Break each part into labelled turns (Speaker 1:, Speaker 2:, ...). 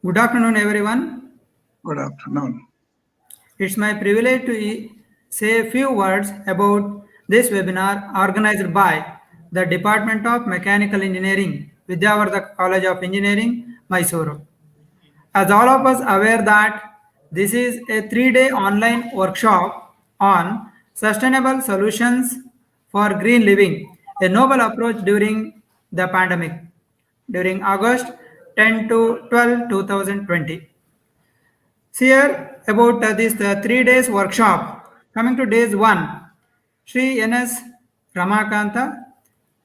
Speaker 1: Good afternoon, everyone.
Speaker 2: Good afternoon.
Speaker 1: It's my privilege to say a few words about this webinar organized by the Department of Mechanical Engineering, Vidyavardhaka College of Engineering, Mysuru. As all of us aware that this is a 3-day online workshop on sustainable solutions for green living, a novel approach during the pandemic, during August 10 to 12, 2020. Here about this 3 days workshop. Coming to days 1, Sri N.S. Ramakanta,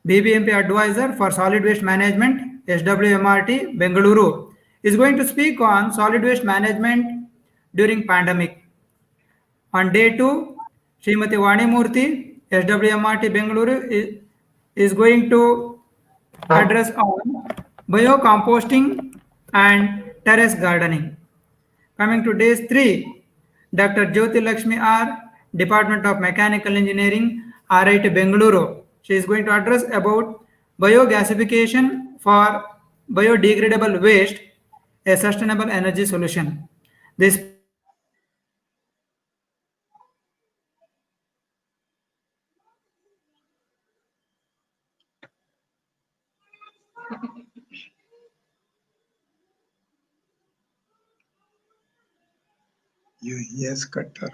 Speaker 1: BBMP advisor for solid waste management, SWMRT, Bengaluru, is going to speak on solid waste management during pandemic. On day 2, Srimati Vani Murthy, SWMRT Bengaluru, is going to address on biocomposting and terrace gardening. Coming to days 3, Dr. Jyoti Lakshmi R, Department of Mechanical Engineering, RIT Bengaluru. She is going to address about biogasification for biodegradable waste, a sustainable energy solution. This
Speaker 2: Yes, cutter.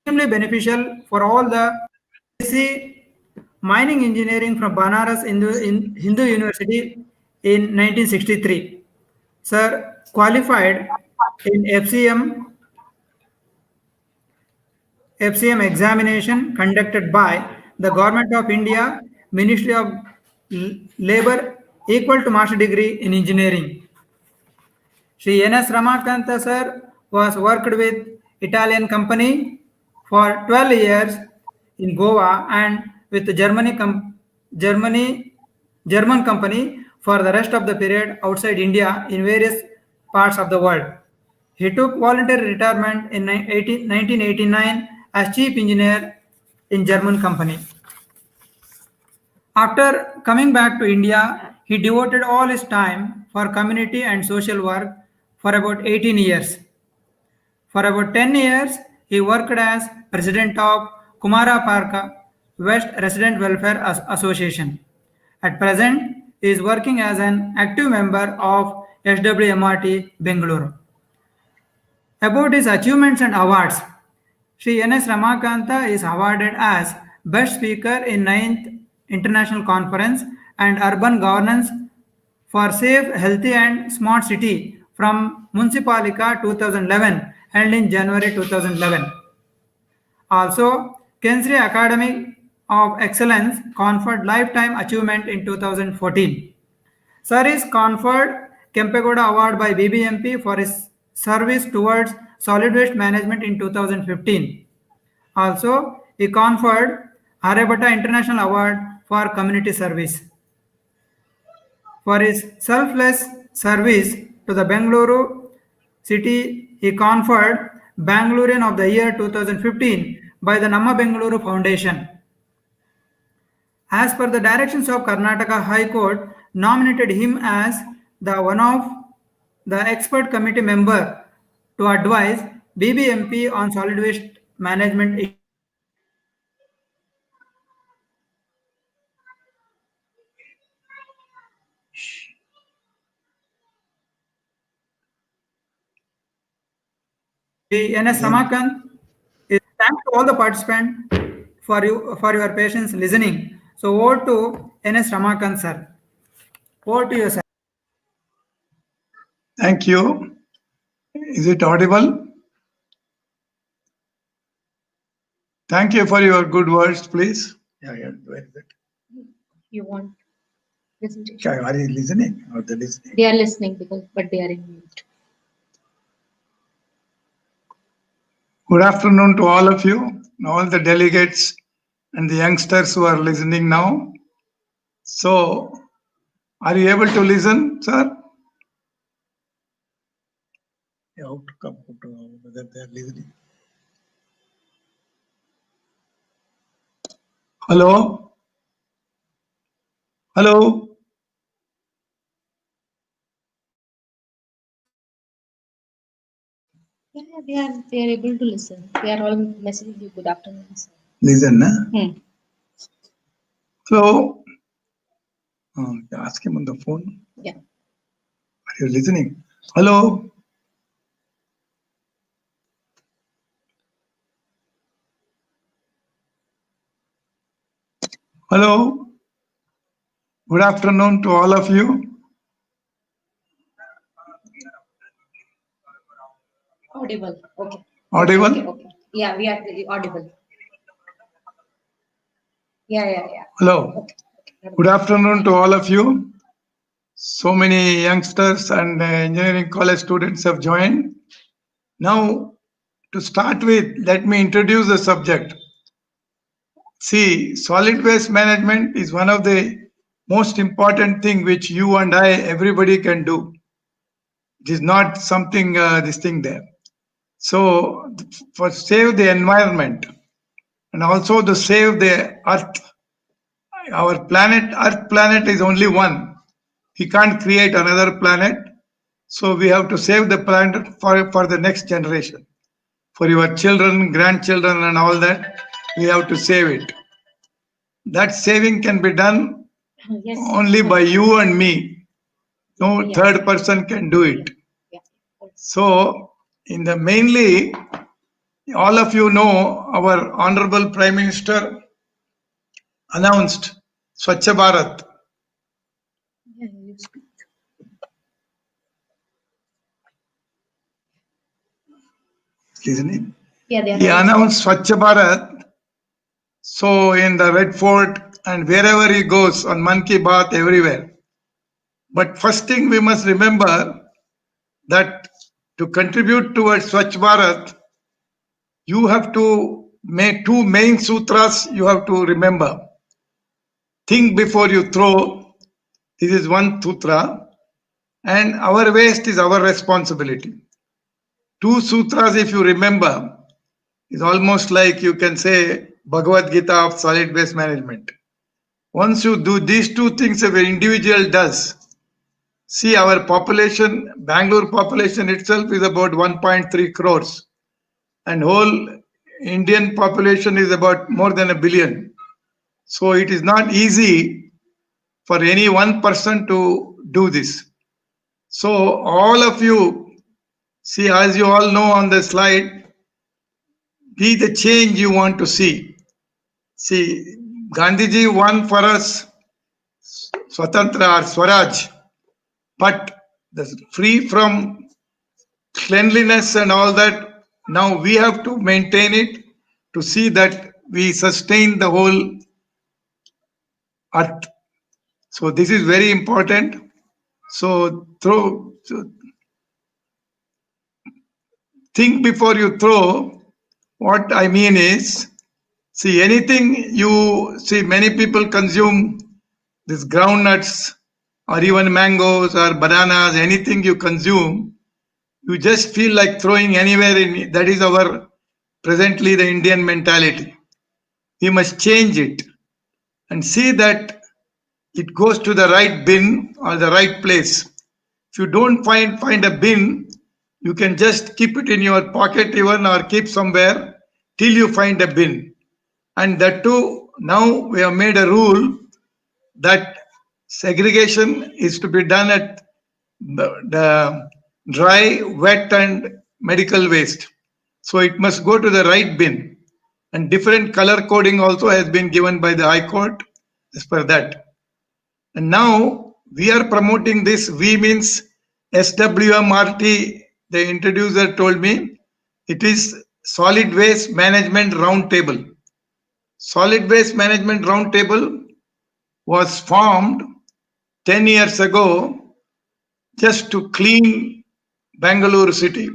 Speaker 1: extremely beneficial for all the BSc mining engineering from Banaras Hindu University in 1963. Sir qualified in FCM examination conducted by the Government of India, Ministry of Labor, equal to master degree in engineering. Sri N.S. Ramakanta sir was worked with Italian company for 12 years in Goa and with the German company for the rest of the period outside India in various parts of the world. He took voluntary retirement in 1989 as chief engineer in German company. After coming back to India, he devoted all his time for community and social work for about 18 years. For about 10 years, he worked as president of Kumara Parka West Resident Welfare Association. At present, he is working as an active member of SWMRT Bengaluru. About his achievements and awards, Sri N.S. Ramakanta is awarded as Best Speaker in 9th International Conference and Urban Governance for Safe, Healthy and Smart City from Municipalika 2011 held in January 2011. Also, Kensri Academy of Excellence conferred Lifetime Achievement in 2014. Sir is conferred Kempegoda Award by BBMP for his service towards solid waste management in 2015. Also, he conferred Aryabhatta International Award for community service. For his selfless service to the Bengaluru city, he conferred Bangalorean of the Year 2015 by the Namma Bengaluru Foundation. As per the directions of Karnataka High Court, nominated him as the one of the expert committee member to advise BBMP on solid waste management. N.S. Ramakant, thanks to all the participants for your patience listening. So over to N.S. Ramakant sir. Over to you, sir.
Speaker 2: Thank you. Is it audible? Thank you for your good words, please. Yeah, where is it?
Speaker 3: You want presentation?
Speaker 2: Are you listening or they listening?
Speaker 3: They are listening but they are in mute.
Speaker 2: Good afternoon to all of you, all the delegates and the youngsters who are listening now. So, are you able to listen, sir? Yeah, how to come to know whether they are listening. Hello? Hello?
Speaker 3: Yeah, they are able to listen. They are all messaging you good afternoon, sir.
Speaker 2: Listen, na? So, ask him on the phone.
Speaker 3: Yeah.
Speaker 2: Are you listening? Hello? Hello? Good afternoon to all of you.
Speaker 3: Audible. Okay.
Speaker 2: Audible?
Speaker 3: Okay. Yeah, we are audible. Yeah.
Speaker 2: Hello.
Speaker 3: Okay.
Speaker 2: Good afternoon to all of you. So many youngsters and engineering college students have joined. Now, to start with, let me introduce the subject. See, solid waste management is one of the most important thing which you and I, everybody can do. It is not something, this thing there. So, for save the environment and also to save the earth, our planet, Earth planet is only one. We can't create another planet. So we have to save the planet for the next generation. For your children, grandchildren and all that, we have to save it. That saving can be done
Speaker 3: Yes.
Speaker 2: only by you and me. No third person can do it.
Speaker 3: Yeah.
Speaker 2: So, in the mainly, all of you know our Honorable Prime Minister announced Swachh Bharat.
Speaker 3: Yeah, you speak.
Speaker 2: Listening?
Speaker 3: Yeah, they are
Speaker 2: He
Speaker 3: all
Speaker 2: announced Swachh Bharat. So in the Red Fort and wherever he goes on Man Ki Baat everywhere. But first thing we must remember that to contribute towards Swachh Bharat, you have to make two main sutras you have to remember. Think before you throw. This is one sutra. And our waste is our responsibility. Two sutras, if you remember, is almost like you can say Bhagavad Gita of solid waste management. Once you do these two things, if an individual does, see our population, Bangalore population itself is about 1.3 crores, and whole Indian population is about more than a billion. So it is not easy for any one person to do this. So all of you, see, as you all know on the slide, be the change you want to see. See, Gandhiji won for us Swatantra or Swaraj, but the free from cleanliness and all that, now we have to maintain it to see that we sustain the whole earth. So this is very important. So think before you throw. What I mean is, see, anything you see, many people consume these groundnuts or even mangoes or bananas, anything you consume, you just feel like throwing anywhere in. That is our presently the Indian mentality. We must change it and see that it goes to the right bin or the right place. If you don't find a bin, you can just keep it in your pocket even or keep somewhere till you find a bin. And that too, now we have made a rule that segregation is to be done at the dry, wet and medical waste. So it must go to the right bin. And different color coding also has been given by the High Court as per that. And now we are promoting this. We means SWMRT, the introducer told me, it is Solid Waste Management Roundtable. Solid Waste Management Roundtable was formed 10 years ago just to clean Bangalore city.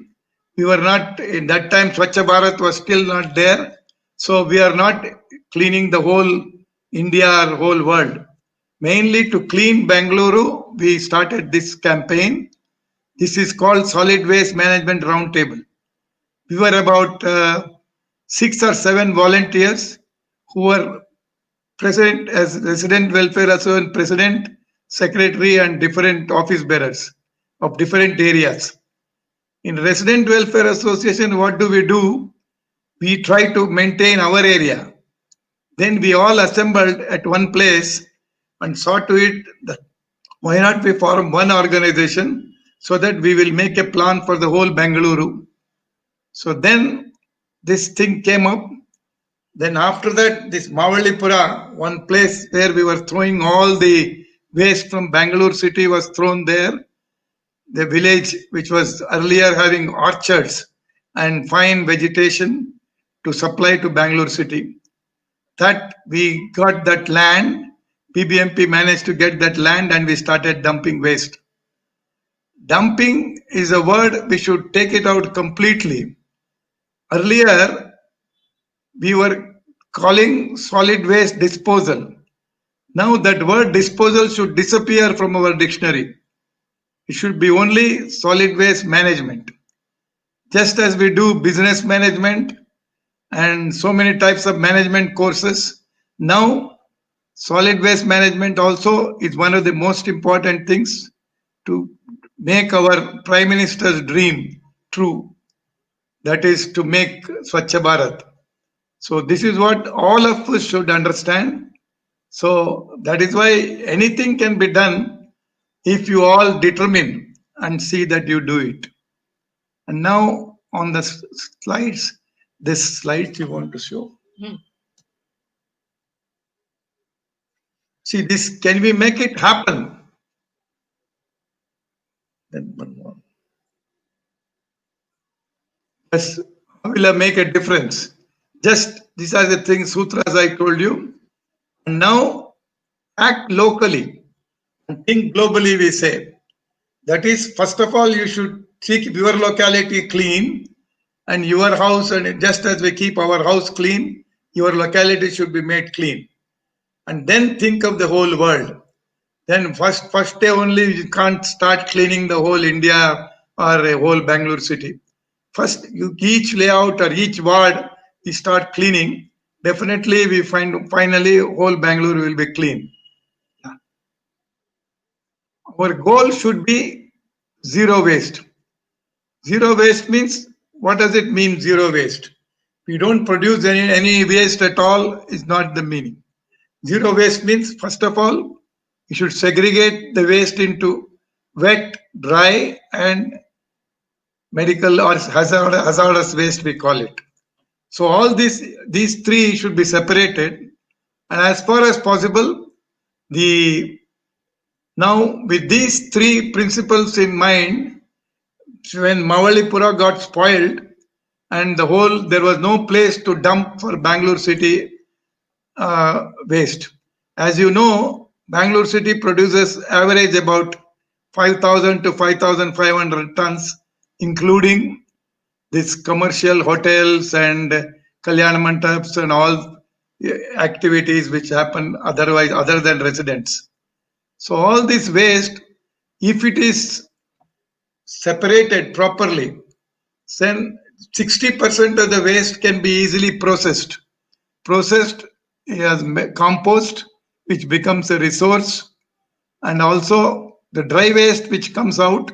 Speaker 2: We were not, in that time, Swachh Bharat was still not there. So we are not cleaning the whole India or whole world. Mainly to clean Bangalore, we started this campaign. This is called Solid Waste Management Roundtable. We were about 6 or 7 volunteers who were present as Resident Welfare Association President, Secretary, and different office bearers of different areas. In Resident Welfare Association, what do? We try to maintain our area. Then we all assembled at one place and saw to it that why not we form one organization so that we will make a plan for the whole Bengaluru. So then this thing came up. Then after that, this Mavalipura, one place where we were throwing all the waste from Bangalore city was thrown there. The village which was earlier having orchards and fine vegetation to supply to Bangalore city. That we got that land, BBMP managed to get that land and we started dumping waste. Dumping is a word we should take it out completely. Earlier, we were calling solid waste disposal. Now that word disposal should disappear from our dictionary. It should be only solid waste management. Just as we do business management and so many types of management courses, now solid waste management also is one of the most important things to make our Prime Minister's dream true. That is to make Swachh Bharat. So this is what all of us should understand. So that is why anything can be done if you all determine and see that you do it. And now on the slides, this slide you want to show. See this, can we make it happen? Then one more. Yes, how will I make a difference? Just these are the things, sutras I told you. And now act locally and think globally, we say. That is, first of all, you should keep your locality clean and your house, and just as we keep our house clean, your locality should be made clean. And then think of the whole world. Then first day only, you can't start cleaning the whole India or a whole Bangalore city. First, you each layout or each ward, we start cleaning. Definitely, we find finally whole Bangalore will be clean. Our goal should be zero waste. Zero waste means, what does it mean, zero waste? We don't produce any waste at all is not the meaning. Zero waste means, first of all, you should segregate the waste into wet, dry, and medical or hazardous waste, we call it. So all these three should be separated. And as far as possible, now with these three principles in mind, when Mavalipura got spoiled and there was no place to dump for Bangalore city waste. As you know, Bangalore city produces average about 5,000 to 5,500 tons, including these commercial hotels and Kalyana Mandaps and all activities which happen otherwise other than residents. So all this waste, if it is separated properly, then 60% of the waste can be easily processed. Processed as compost, which becomes a resource, and also the dry waste which comes out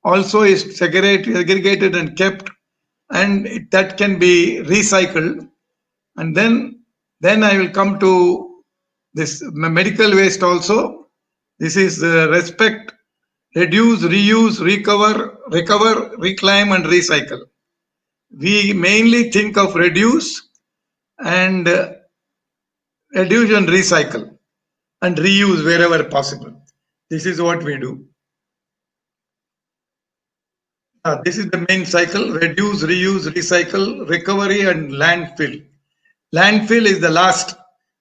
Speaker 2: also is segregated and kept, and that can be recycled. And then I will come to this medical waste also. This is respect, reduce, reuse, recover, reclaim, and recycle. We mainly think of reduce and recycle and reuse wherever possible. This is what we do. This is the main cycle: reduce, reuse, recycle, recovery, and landfill. Landfill is the last.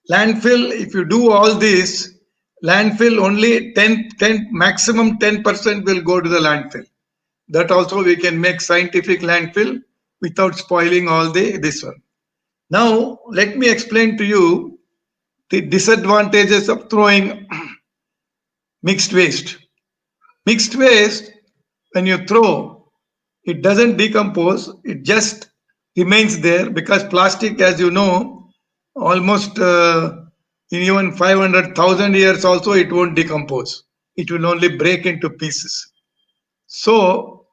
Speaker 2: Landfill, if you do all this, landfill only 10 maximum 10% will go to the landfill. That also we can make scientific landfill without spoiling all this one. Now, let me explain to you the disadvantages of throwing mixed waste. Mixed waste, when you throw, it doesn't decompose, it just remains there because plastic, as you know, almost in even 500,000 years also it won't decompose. It will only break into pieces. So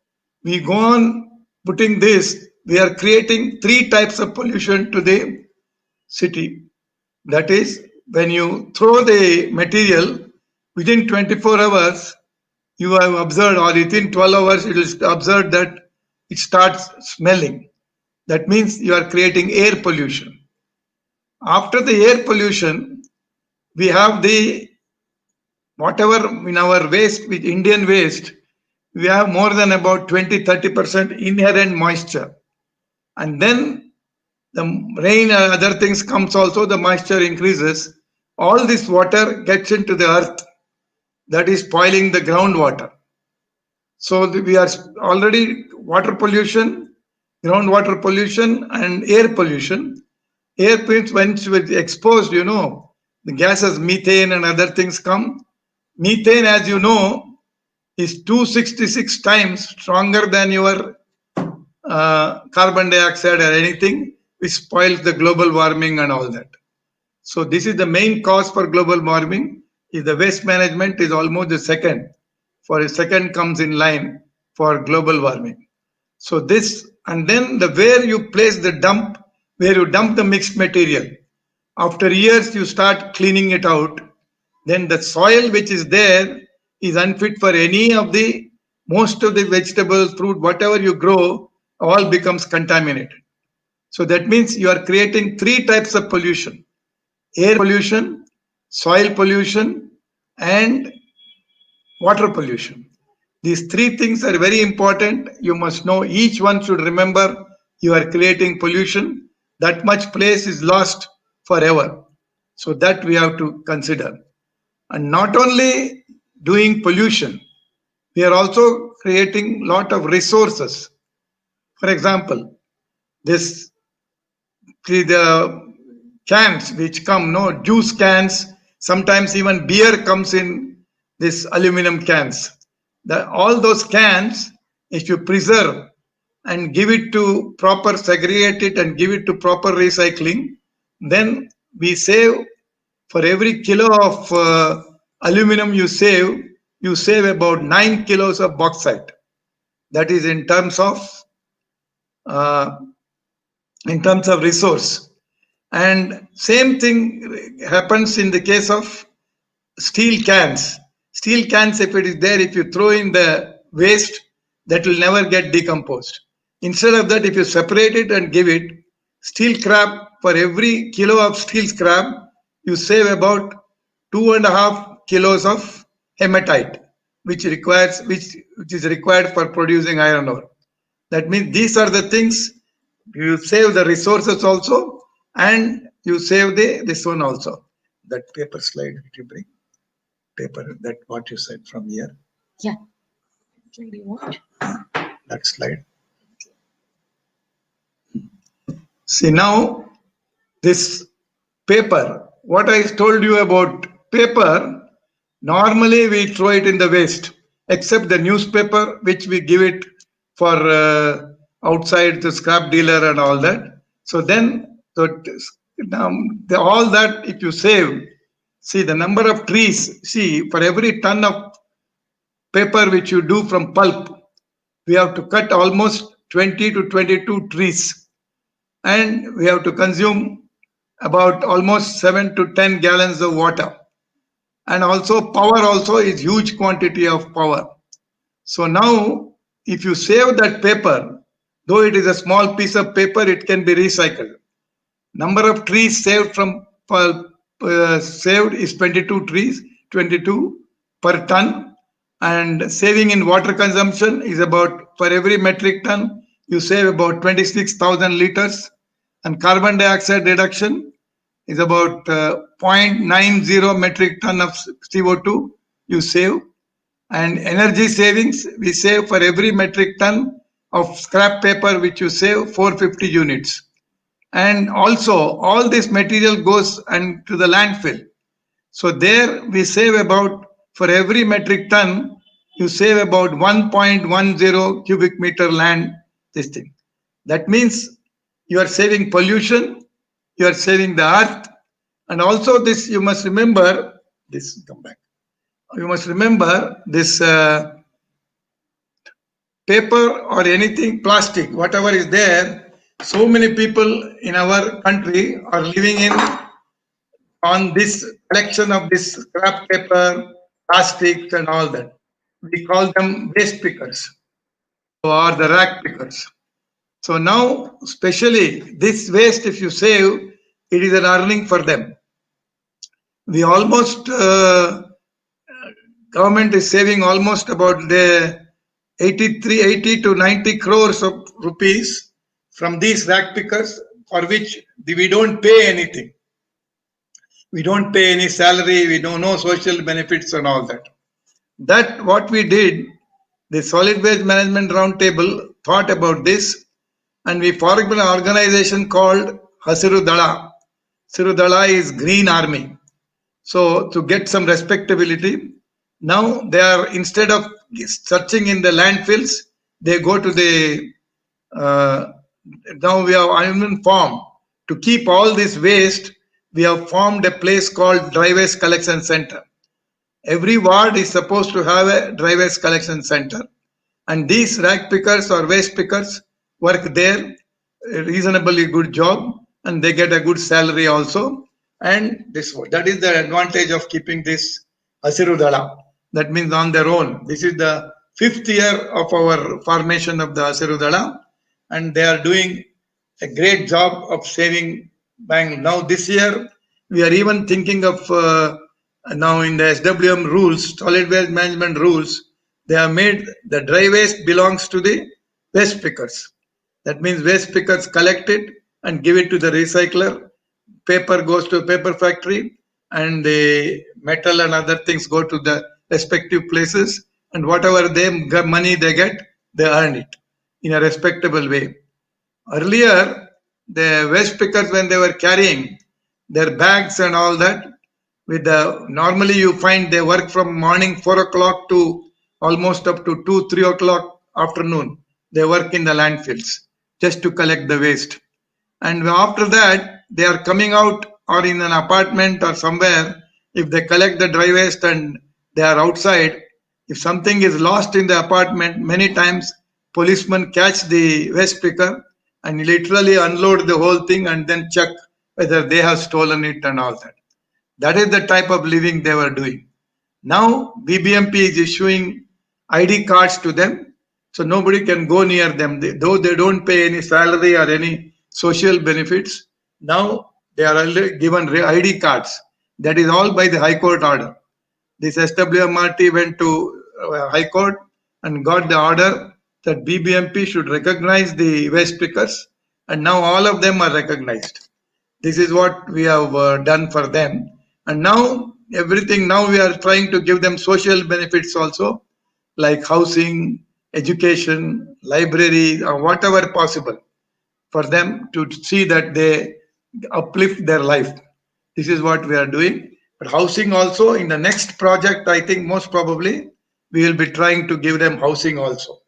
Speaker 2: we go on putting this, we are creating three types of pollution to the city. That is, when you throw the material within 24 hours, you have observed, or within 12 hours, it will observe that it starts smelling. That means you are creating air pollution. After the air pollution, we have the whatever in our waste, with Indian waste, we have more than about 20-30% inherent moisture. And then the rain and other things comes also, the moisture increases. All this water gets into the earth, that is spoiling the groundwater. So we are already water pollution, groundwater pollution, and air pollution. Air pollution, when it's exposed, the gases, methane and other things come. Methane, as you know, is 266 times stronger than your carbon dioxide or anything, which spoils the global warming and all that. So this is the main cause for global warming. Is the waste management is almost the second. For a second comes in line for global warming. So this, and then the where you place the dump, where you dump the mixed material. After years you start cleaning it out. Then the soil which is there is unfit for any of the, most of the vegetables, fruit, whatever you grow, all becomes contaminated. So that means you are creating three types of pollution: air pollution, soil pollution, and water pollution. These three things are very important. You must know, each one should remember you are creating pollution. That much place is lost forever. So that we have to consider. And not only doing pollution, we are also creating lot of resources. For example, this the cans which come, no, juice cans, sometimes even beer comes in this aluminum cans. All those cans, if you preserve and give it to proper, segregate it and give it to proper recycling, then we save, for every kilo of aluminum you save about 9 kilos of bauxite. That is uh, in terms of resource. And same thing happens in the case of steel cans. Steel cans, if it is there, if you throw in the waste, that will never get decomposed. Instead of that, if you separate it and give it, steel scrap, for every kilo of steel scrap, you save about 2.5 kilos of hematite, which is required for producing iron ore. That means these are the things, you save the resources also, and you save this one also. That paper slide that you bring, paper, that what you said from here.
Speaker 3: Yeah. Slide you want?
Speaker 2: That slide. See now, this paper, what I told you about paper, normally we throw it in the waste, except the newspaper, which we give it for outside the scrap dealer and all that. So then, all that if you save, see the number of trees, see for every ton of paper which you do from pulp, we have to cut almost 20 to 22 trees, and we have to consume about almost 7 to 10 gallons of water. And also power also is huge quantity of power. So now if you save that paper, though it is a small piece of paper, it can be recycled. Number of trees saved from saved is 22 trees, 22 per ton. And saving in water consumption is about, for every metric ton, you save about 26,000 liters. And carbon dioxide reduction is about 0.90 metric ton of CO2 you save. And energy savings, we save for every metric ton of scrap paper which you save 450 units. And also all this material goes and to the landfill. So there we save about, for every metric ton, you save about 1.10 cubic meter land. This thing. That means you are saving pollution, you are saving the earth, and also this you must remember. This come back. You must remember this paper or anything plastic, whatever is there. So many people in our country are living in on this collection of this scrap paper, plastics, and all that. We call them waste pickers or the rag pickers. So now, especially this waste, if you save, it is an earning for them. We almost government is saving almost about the 80 to 90 crores of rupees from these rag pickers, for which we don't pay anything. We don't pay any salary, we don't know social benefits and all that. That what we did, the solid waste management roundtable thought about this, and we formed an organization called Hasiru Dala. Hasiru Dala is Green Army. So to get some respectability, now they are, instead of searching in the landfills, they go to the now we have even formed to keep all this waste. We have formed a place called Dry Waste Collection Center. Every ward is supposed to have a dry waste collection center, and these rag pickers or waste pickers work there, a reasonably good job, and they get a good salary also. And this, that is the advantage of keeping this Hasiru Dala. That means on their own. This is the 5th year of our formation of the Hasiru Dala, and they are doing a great job of saving Bangalore. Now this year we are even thinking of now in the SWM rules, solid waste management rules, they have made the dry waste belongs to the waste pickers. That means waste pickers collect it and give it to the recycler. Paper goes to a paper factory, and the metal and other things go to the respective places, and whatever money they get, they earn it in a respectable way. Earlier, the waste pickers, when they were carrying their bags and all that, with the normally you find they work from morning 4 o'clock to almost up to 2-3 o'clock afternoon. They work in the landfills just to collect the waste, and after that they are coming out or in an apartment or somewhere. If they collect the dry waste and they are outside, if something is lost in the apartment, many times policemen catch the waste picker and literally unload the whole thing and then check whether they have stolen it and all that. That is the type of living they were doing. Now BBMP is issuing ID cards to them, so nobody can go near them. Though they don't pay any salary or any social benefits, now they are already given ID cards. That is all by the High Court order. This SWMRT went to High Court and got the order that BBMP should recognize the waste pickers, and now all of them are recognized. This is what we have done for them, and now everything. Now we are trying to give them social benefits also, like housing, education, library, or whatever possible for them to see that they uplift their life. This is what we are doing. But housing also, in the next project, I think most probably we will be trying to give them housing also.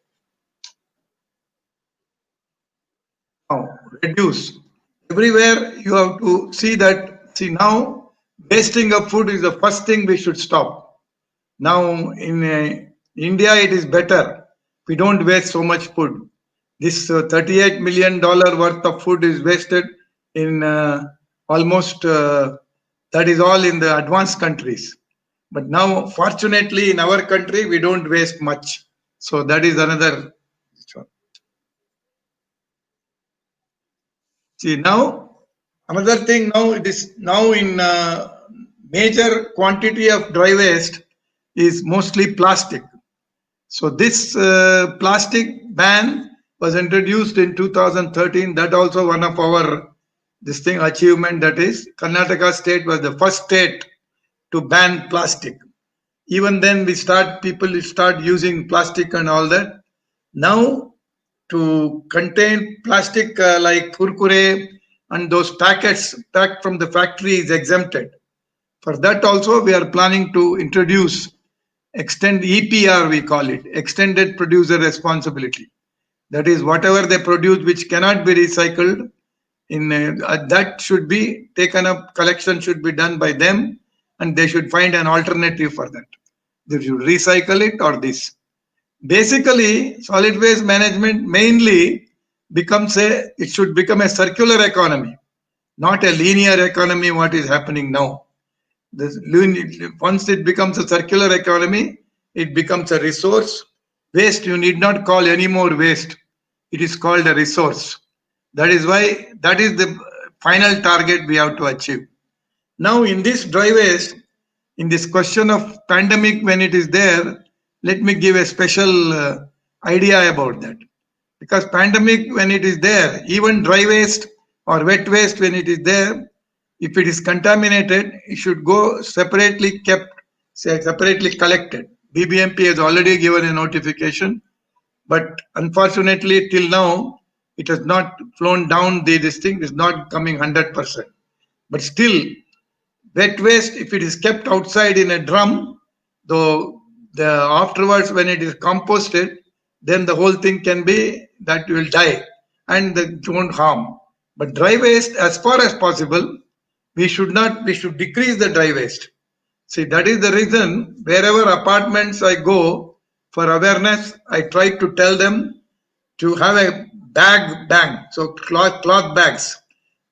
Speaker 2: Now, reduce. Everywhere you have to see that, see now, wasting of food is the first thing we should stop. Now in India, it is better. We don't waste so much food. This $38 million worth of food is wasted in almost, that is all in the advanced countries. But now, fortunately, in our country, we don't waste much. So that is another. See now, another thing now, it is now in major quantity of dry waste is mostly plastic. So this plastic ban was introduced in 2013. That also one of our achievement, that is Karnataka state was the first state to ban plastic. Even then people start using plastic and all that. Now to contain plastic like kurkure and those packets packed from the factory is exempted. For that also we are planning to introduce extend EPR, we call it, extended producer responsibility. That is, whatever they produce which cannot be recycled, that should be taken up, collection should be done by them, and they should find an alternative for that. They should recycle it or this. Basically, solid waste management mainly it should become a circular economy, not a linear economy, what is happening now. Once it becomes a circular economy, it becomes a resource. Waste you need not call any more waste. It is called a resource. That is why that is the final target we have to achieve. Now in this dry waste, in this question of pandemic when it is there, let me give a special idea about that. Because pandemic when it is there, even dry waste or wet waste when it is there, if it is contaminated, it should go separately kept, separately collected. BBMP has already given a notification, but unfortunately till now it has not flown down. This thing is not coming 100%. But still, wet waste, if it is kept outside in a drum, though afterwards when it is composted, then the whole thing can be that will die and it won't harm. But dry waste, as far as possible, we should decrease the dry waste. See, that is the reason wherever apartments I go for awareness, I try to tell them to have a bag, so cloth bags,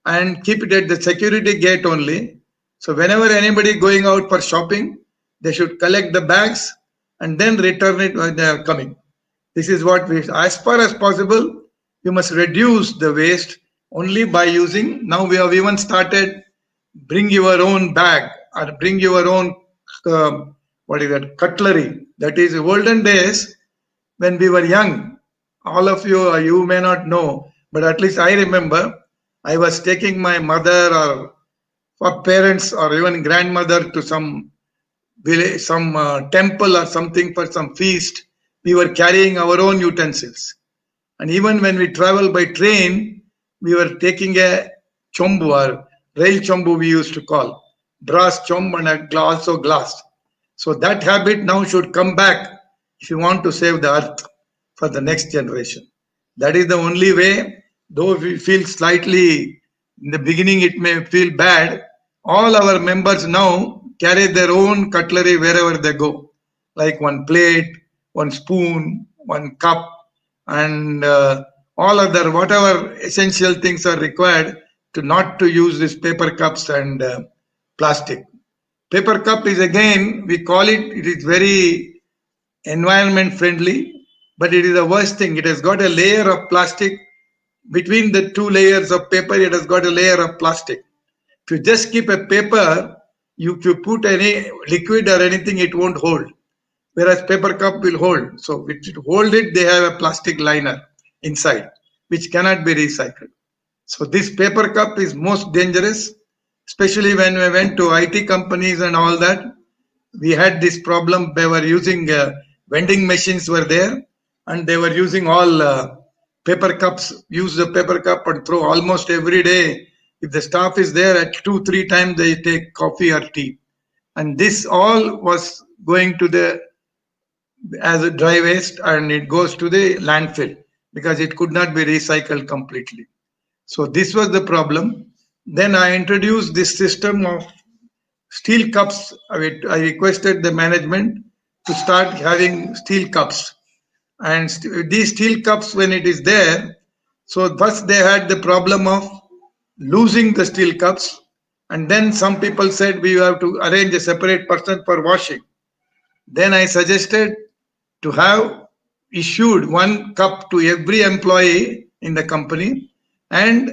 Speaker 2: and keep it at the security gate only. So whenever anybody going out for shopping, they should collect the bags and then return it when they are coming. This is what as far as possible, you must reduce the waste only by using. Now we have even started bring your own bag or bring your own cutlery. That is olden days when we were young. All of you may not know, but at least I remember I was taking my mother or parents or even grandmother to some village, some temple or something for some feast. We were carrying our own utensils. And even when we travel by train, we were taking a chombu or rail chombu we used to call. Brass chomb and also glass. So that habit now should come back if you want to save the earth for the next generation. That is the only way, though we feel slightly, in the beginning it may feel bad, all our members now carry their own cutlery wherever they go, like one plate, one spoon, one cup, and all other whatever essential things are required to not to use these paper cups and plastic. Paper cup is again, we call it is very environment friendly, but it is the worst thing. It has got a layer of plastic. Between the two layers of paper, it has got a layer of plastic. If you just keep a paper, if you put any liquid or anything, it won't hold. Whereas paper cup will hold. So to hold it, they have a plastic liner inside, which cannot be recycled. So this paper cup is most dangerous, especially when we went to IT companies and all that. We had this problem. They were using vending machines were there, and they were using all paper cups. Use the paper cup and throw almost every day. If the staff is there at 2-3 times, they take coffee or tea, and this all was going to as a dry waste, and it goes to the landfill because it could not be recycled completely. So this was the problem. Then I introduced this system of steel cups. I requested the management to start having steel cups. And these steel cups, when it is there, so first they had the problem of losing the steel cups. And then some people said we have to arrange a separate person for washing. Then I suggested to have issued one cup to every employee in the company, and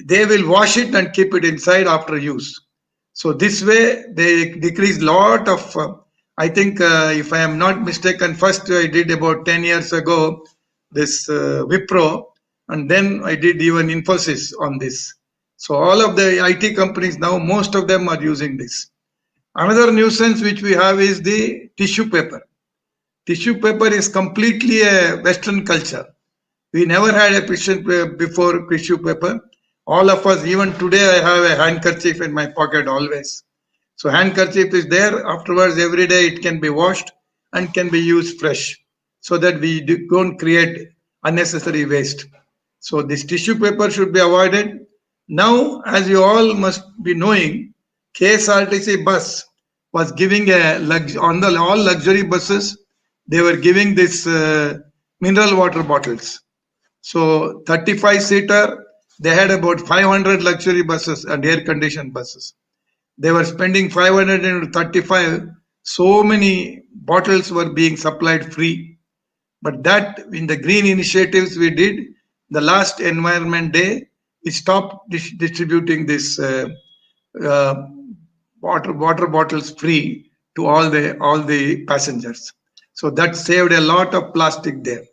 Speaker 2: they will wash it and keep it inside after use. So this way they decrease lot of, I think if I am not mistaken, first I did about 10 years ago this Wipro, and then I did even Infosys on this. So all of the IT companies now, most of them are using this. Another nuisance which we have is the tissue paper. Tissue paper is completely a Western culture. We never had a before tissue paper. All of us, even today, I have a handkerchief in my pocket always. So handkerchief is there. Afterwards, every day it can be washed and can be used fresh, so that we don't create unnecessary waste. So this tissue paper should be avoided. Now, as you all must be knowing, KSRTC bus was giving on the all luxury buses. They were giving this mineral water bottles. So 35 seater, they had about 500 luxury buses and air conditioned buses. They were spending 500 into 35. So many bottles were being supplied free. But that in the green initiatives we did, the last Environment Day, we stopped distributing this uh, water bottles free to all the passengers. So that saved a lot of plastic there.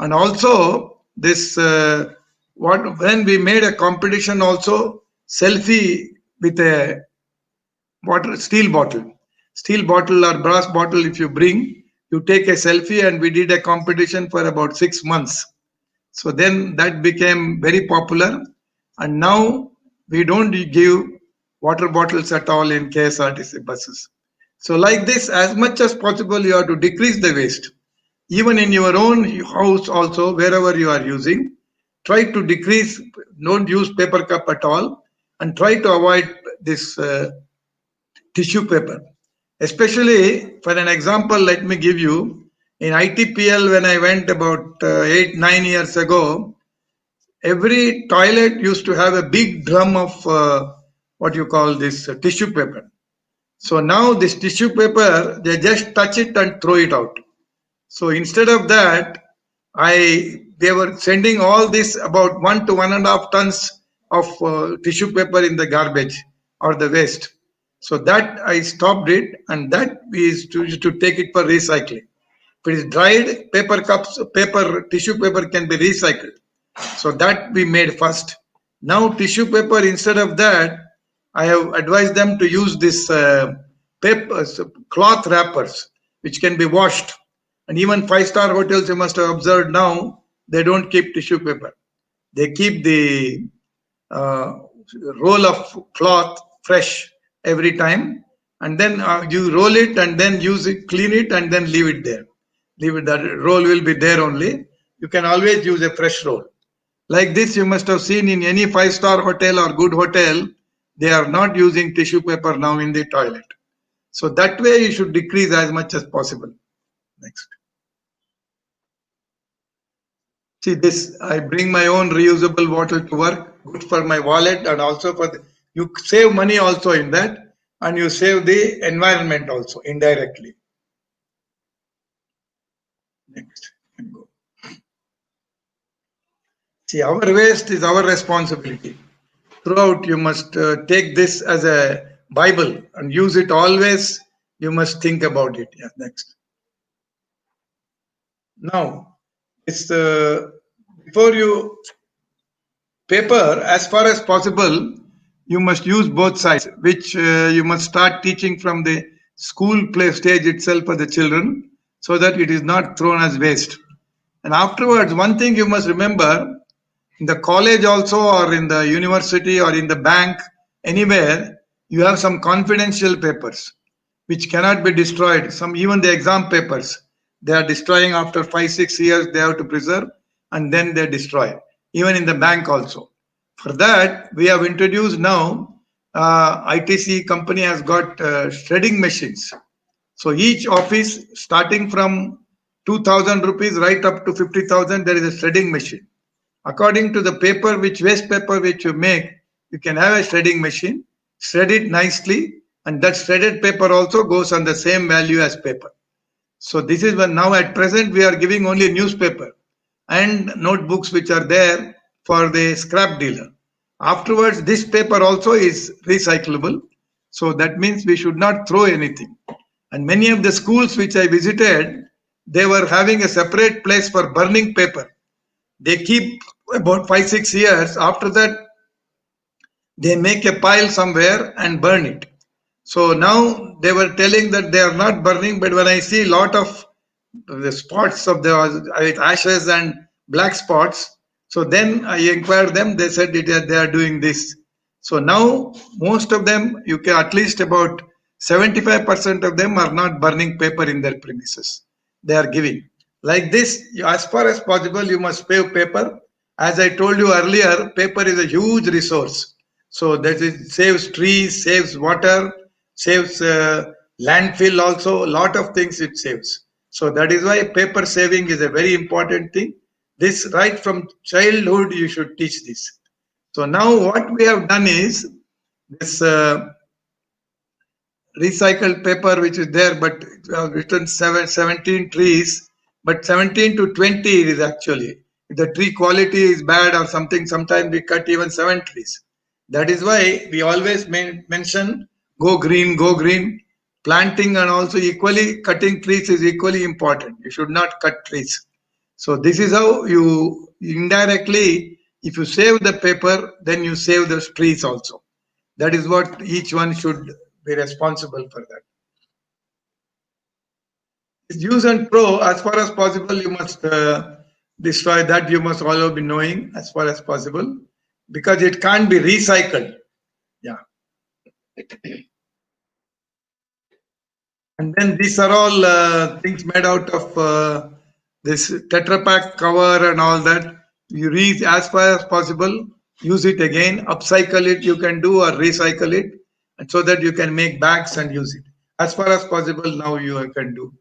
Speaker 2: And also this what when we made a competition also, selfie with a water steel bottle or brass bottle, if you bring, you take a selfie, and we did a competition for about 6 months. So then that became very popular, and now we don't give water bottles at all in KSRTC buses. So like this, as much as possible, you have to decrease the waste. Even in your own house also, wherever you are using, try to decrease, don't use paper cup at all, and try to avoid this tissue paper. Especially, for an example, let me give you. In ITPL, when I went about 8, 9 years ago, every toilet used to have a big drum of what you call this tissue paper. So now this tissue paper, they just touch it and throw it out. So instead of that, they were sending all this about 1 to 1.5 tons of tissue paper in the garbage or the waste. So that I stopped it, and that we used to take it for recycling. If it is dried, paper cups, tissue paper can be recycled. So that we made first. Now tissue paper, instead of that, I have advised them to use this papers, cloth wrappers, which can be washed. And even five-star hotels, you must have observed now, they don't keep tissue paper. They keep the uh, roll of cloth fresh every time, and then you roll it and then use it, clean it, and then leave it there. Leave it, that roll will be there only. You can always use a fresh roll. Like this, you must have seen in any five-star hotel or good hotel, they are not using tissue paper now in the toilet. So that way you should decrease as much as possible. Next. See this, I bring my own reusable bottle to work, good for my wallet, and also you save money also in that, and you save the environment also indirectly. Next. Go. See, our waste is our responsibility. Throughout, you must take this as a Bible and use it always. You must think about it. Yeah, next. Now, it's before you paper, as far as possible, you must use both sides, which you must start teaching from the school play stage itself for the children, so that it is not thrown as waste. And afterwards, one thing you must remember, in the college also, or in the university, or in the bank, anywhere, you have some confidential papers which cannot be destroyed. Some, even the exam papers, they are destroying after 5, 6 years, they have to preserve, and then they destroy. Even in the bank also. For that, we have introduced now, ITC company has got shredding machines. So each office, starting from 2,000 rupees right up to 50,000, there is a shredding machine. According to the paper, waste paper which you make, you can have a shredding machine, shred it nicely, and that shredded paper also goes on the same value as paper. So this is when now at present we are giving only newspaper and notebooks which are there for the scrap dealer. Afterwards, this paper also is recyclable. So that means we should not throw anything. And many of the schools which I visited, they were having a separate place for burning paper. They keep about 5, 6 years. After that, they make a pile somewhere and burn it. So now they were telling that they are not burning, but when I see a lot of the spots of the ashes and black spots, so then I inquired them. They said they are doing this. So now most of them, you can at least about 75% of them are not burning paper in their premises. They are giving. Like this, as far as possible, you must save paper. As I told you earlier, paper is a huge resource. So that it saves trees, saves water, saves landfill also, a lot of things it saves. So that is why paper saving is a very important thing. This right from childhood you should teach this. So now what we have done is this recycled paper which is there, but written 17 trees, but 17 to 20 it is actually. If the tree quality is bad or something, sometimes we cut even 7 trees. That is why we always mention go green, go green. Planting and also equally cutting trees is equally important. You should not cut trees. So this is how you indirectly, if you save the paper, then you save the trees also. That is what each one should be responsible for that. Use and throw, as far as possible, you must destroy that. You must also be knowing as far as possible because it can't be recycled. Yeah. And then these are all things made out of this Tetra Pak cover and all that. You read as far as possible, use it again, upcycle it, you can do or recycle it, and so that you can make bags and use it. As far as possible, now you can do.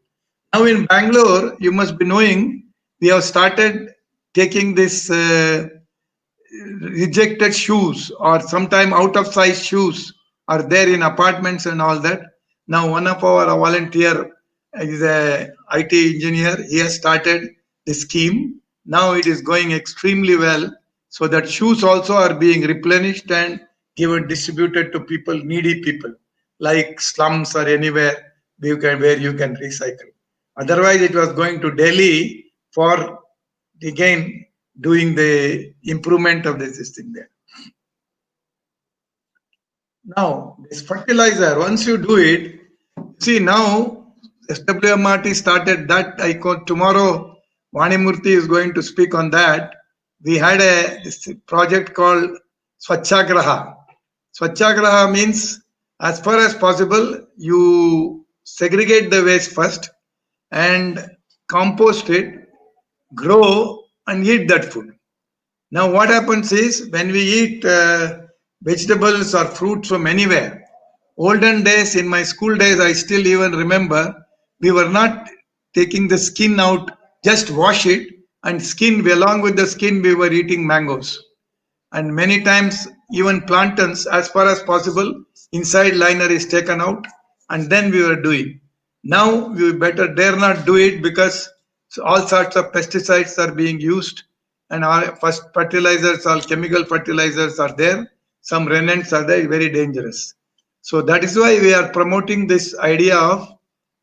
Speaker 2: Now in Bangalore, you must be knowing we have started taking this rejected shoes or sometime out of size shoes are there in apartments and all that. Now one of our volunteer is a IT engineer. He has started the scheme. Now it is going extremely well. So that shoes also are being replenished and given distributed to people, needy people, like slums or anywhere where you can recycle. Otherwise, it was going to Delhi for again doing the improvement of the system there. Now, this fertilizer, once you do it, see now SWMRT started that. Tomorrow, Vanimurthy is going to speak on that. We had this project called Swachhagraha. Swachhagraha means, as far as possible, you segregate the waste first and compost it, grow and eat that food. Now, what happens is when we eat vegetables or fruits from anywhere, olden days, in my school days, I still even remember we were not taking the skin out, just wash it, and skin, along with the skin, we were eating mangoes. And many times, even plantains, as far as possible, inside liner is taken out, and then we were doing. Now, we better dare not do it because all sorts of pesticides are being used and our first fertilizers, all chemical fertilizers are there. Some remnants are there, very dangerous. So that is why we are promoting this idea of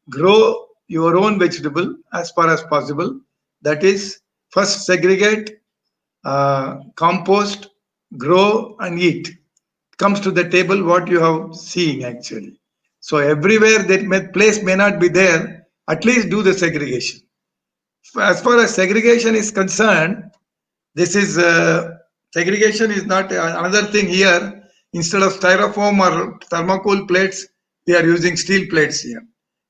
Speaker 2: grow your own vegetable as far as possible. That is, first segregate, compost, grow, and eat. Comes to the table what you have seen actually. So everywhere that place may not be there, at least do the segregation. As far as segregation is concerned, this is segregation is not another thing here. Instead of styrofoam or thermocol plates, we are using steel plates here.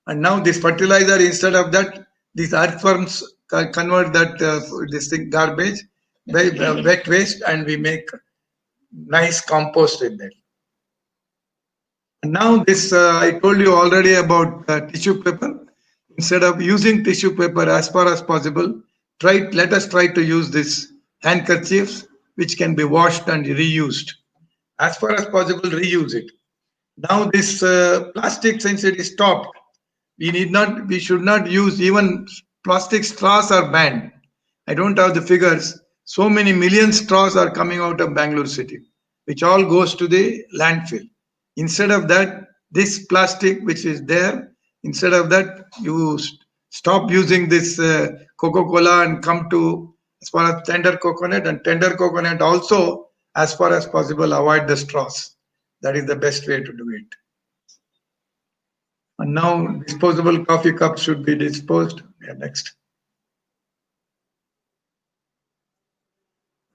Speaker 2: And now this fertilizer, instead of that, these earthworms convert that this thing garbage, wet waste, and we make nice compost in that. And now this, I told you already about tissue paper. Instead of using tissue paper as far as possible, let us try to use this handkerchiefs which can be washed and reused. As far as possible, reuse it. Now this plastic, since it is stopped, we should not use even plastic straws are banned. I don't have the figures. So many million straws are coming out of Bangalore city, which all goes to the landfill. Instead of that, this plastic which is there, instead of that, you stop using this Coca-Cola and come to as far as tender coconut, and tender coconut also, as far as possible, avoid the straws. That is the best way to do it. And now disposable coffee cups should be disposed. Yeah, next.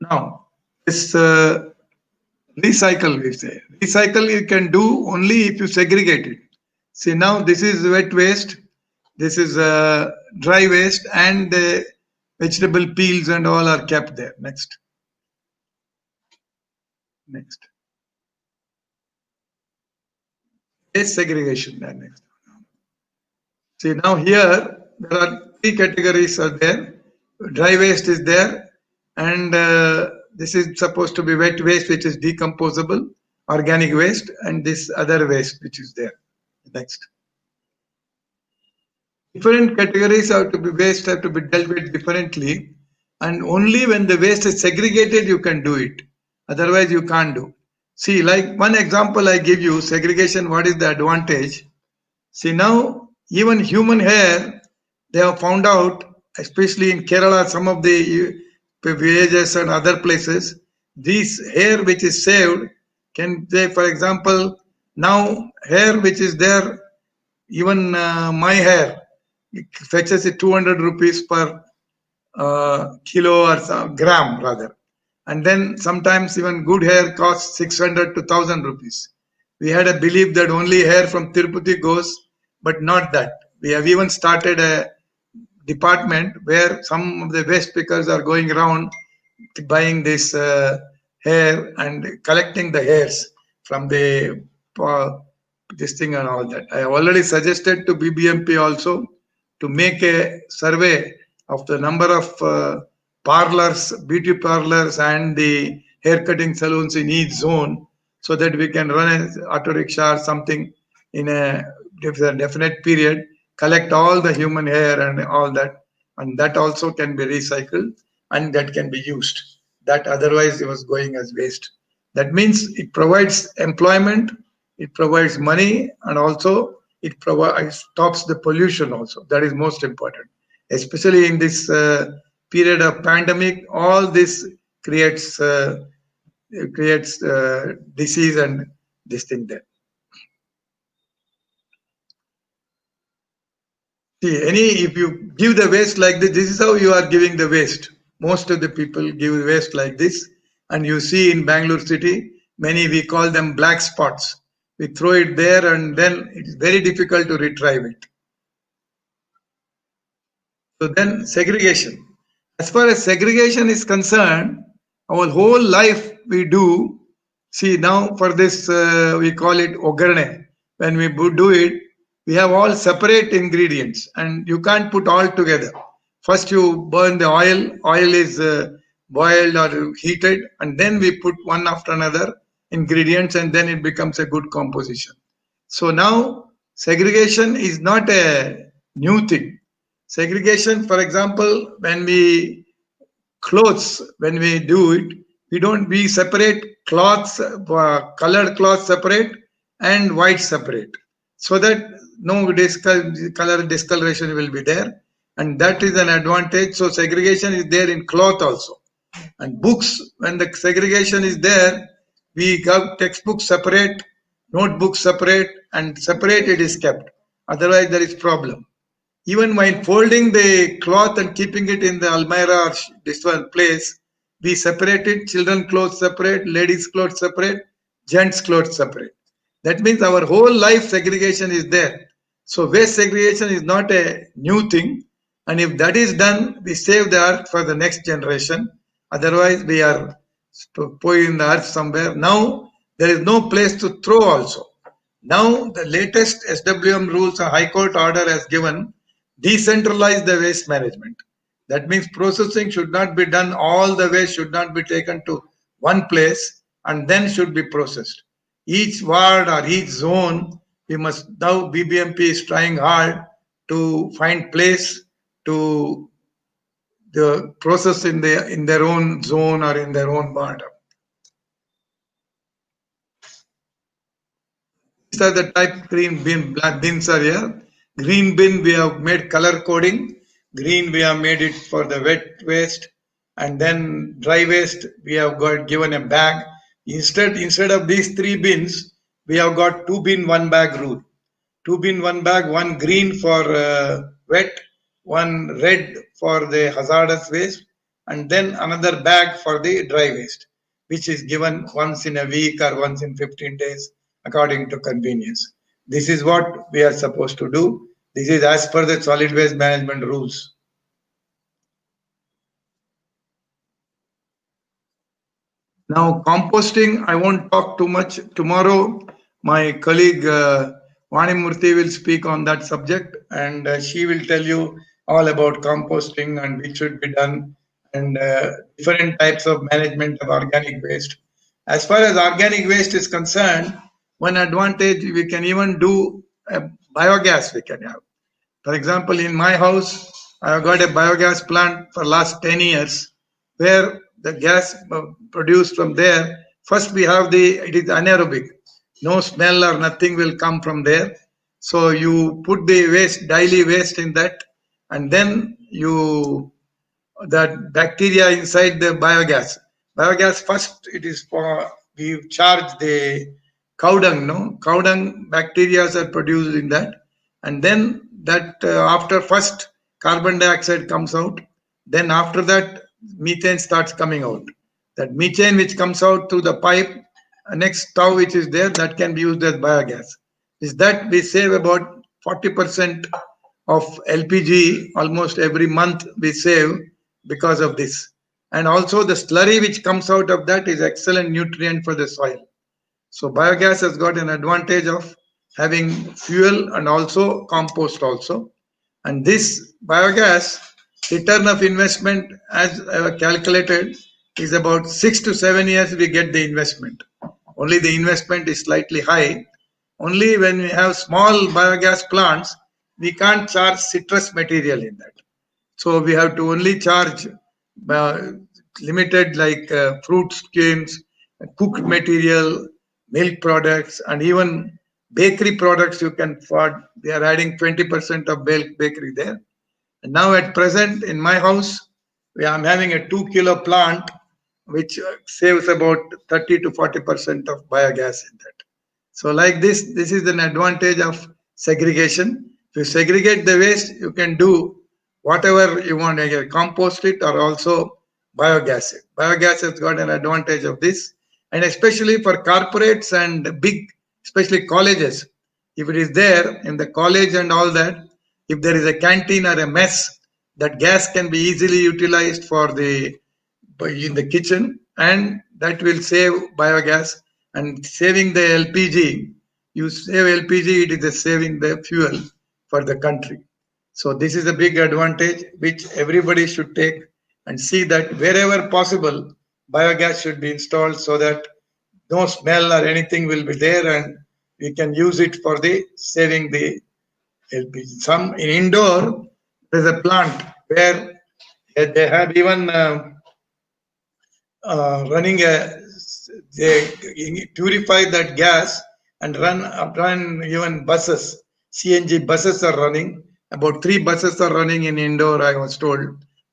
Speaker 2: Now, this recycle, we say. Recycle you can do only if you segregate it. See, now this is wet waste, this is dry waste, and the vegetable peels and all are kept there. Next. Next. Waste segregation. Next. See, now here there are three categories are there. Dry waste is there, and this is supposed to be wet waste, which is decomposable, organic waste, and this other waste which is there. Next. Different categories have to be waste have to be dealt with differently, and only when the waste is segregated you can do it. Otherwise, you can't do. See, like one example I give you, segregation. What is the advantage? See, now even human hair, they have found out, especially in Kerala, some of the villages and other places, this hair which is saved can, say, for example, now hair which is there, even my hair, it fetches it 200 rupees per kilo or gram rather. And then sometimes even good hair costs 600 to 1000 rupees. We had a belief that only hair from Tirupati goes, but not that. We have even started a department where some of the waste pickers are going around buying this hair and collecting the hairs from the this thing and all that. I have already suggested to BBMP also to make a survey of the number of parlors, beauty parlors, and the haircutting salons in each zone, so that we can run an auto rickshaw or something in a definite period, collect all the human hair and all that, and that also can be recycled and that can be used. That otherwise it was going as waste. That means it provides employment, it provides money, and also it stops the pollution also. That is most important, especially in this period of pandemic. All this creates disease and this thing there. See, if you give the waste like this is how you are giving the waste. Most of the people give waste like this, and you see in Bangalore city, many we call them black spots. We throw it there, and then it is very difficult to retrieve it. So then segregation. As far as segregation is concerned, our whole life we do. See, now for this we call it ogarne. When we do it, we have all separate ingredients and you can't put all together. First you burn the oil. Oil is boiled or heated, and then we put one after another ingredients, and then it becomes a good composition. So now segregation is not a new thing. Segregation, for example, when we clothes, when we do it, we separate cloths, colored cloths separate and white separate, so that no color discoloration will be there, and that is an advantage. So segregation is there in cloth also. And books, when the segregation is there, we have textbooks separate, notebooks separate, and separate it is kept. Otherwise there is problem. Even while folding the cloth and keeping it in the almirah or this one place, we separate it. Children clothes separate, ladies clothes separate, gents clothes separate. That means our whole life segregation is there. So waste segregation is not a new thing. And if that is done, we save the earth for the next generation. Otherwise, we are pouring the earth somewhere. Now, there is no place to throw also. Now, the latest SWM rules, a High Court order has given, decentralize the waste management. That means processing should not be done, all the waste should not be taken to one place and then should be processed. Each ward or each zone, we must now, BBMP is trying hard to find place to the process in their own zone or in their own ward. These are the type green bin, black bins are here. Green bin, we have made color coding. Green, we have made it for the wet waste. And then dry waste, we have got given a bag. Instead of these three bins, we have got 2 bin 1 bag rule. 2 bin 1 bag, one green for wet, one red for the hazardous waste, and then another bag for the dry waste, which is given once in a week or once in 15 days according to convenience. This is what we are supposed to do. This is as per the solid waste management rules. Now, composting, I won't talk too much. Tomorrow, my colleague Vani Murthy will speak on that subject, and she will tell you all about composting and which should be done, and different types of management of organic waste. As far as organic waste is concerned, one advantage we can even do biogas we can have. For example, in my house, I have got a biogas plant for last 10 years where the gas produced from there, first we have it is anaerobic. No smell or nothing will come from there. So you put the waste, daily waste in that, and then you that bacteria inside the biogas. Biogas first it is for we charge the cow dung, no? Cow dung bacteria are produced in that, and then that after first carbon dioxide comes out, then after that methane starts coming out. That methane which comes out through the pipe, next stove which is there, that can be used as biogas. Is that we save about 40% of LPG almost every month we save because of this. And also the slurry which comes out of that is excellent nutrient for the soil. So biogas has got an advantage of having fuel and also compost also. And this biogas return of investment, as I have calculated, is about 6 to 7 years we get the investment. Only the investment is slightly high. Only when we have small biogas plants, we can't charge citrus material in that. So we have to only charge uh, limited like fruit skins, cooked material, milk products, and even bakery products you can afford. They are adding 20% of bakery there. And now at present in my house, I'm having a 2 kilo plant which saves about 30 to 40% of biogas in that. So like this is an advantage of segregation. If you segregate the waste, you can do whatever you want, either compost it or also biogas it. Biogas has got an advantage of this, and especially for corporates and big, especially colleges. If it is there in the college and all that, if there is a canteen or a mess, that gas can be easily utilized for the in the kitchen, and that will save biogas and saving the LPG. You save LPG, it is saving the fuel for the country. So this is a big advantage which everybody should take and see that wherever possible, biogas should be installed so that no smell or anything will be there, and we can use it for the saving the LPG. Some in indoor, there's a plant where they have even running they purify that gas and run even buses. CNG buses are running. About 3 buses are running in indoor, I was told,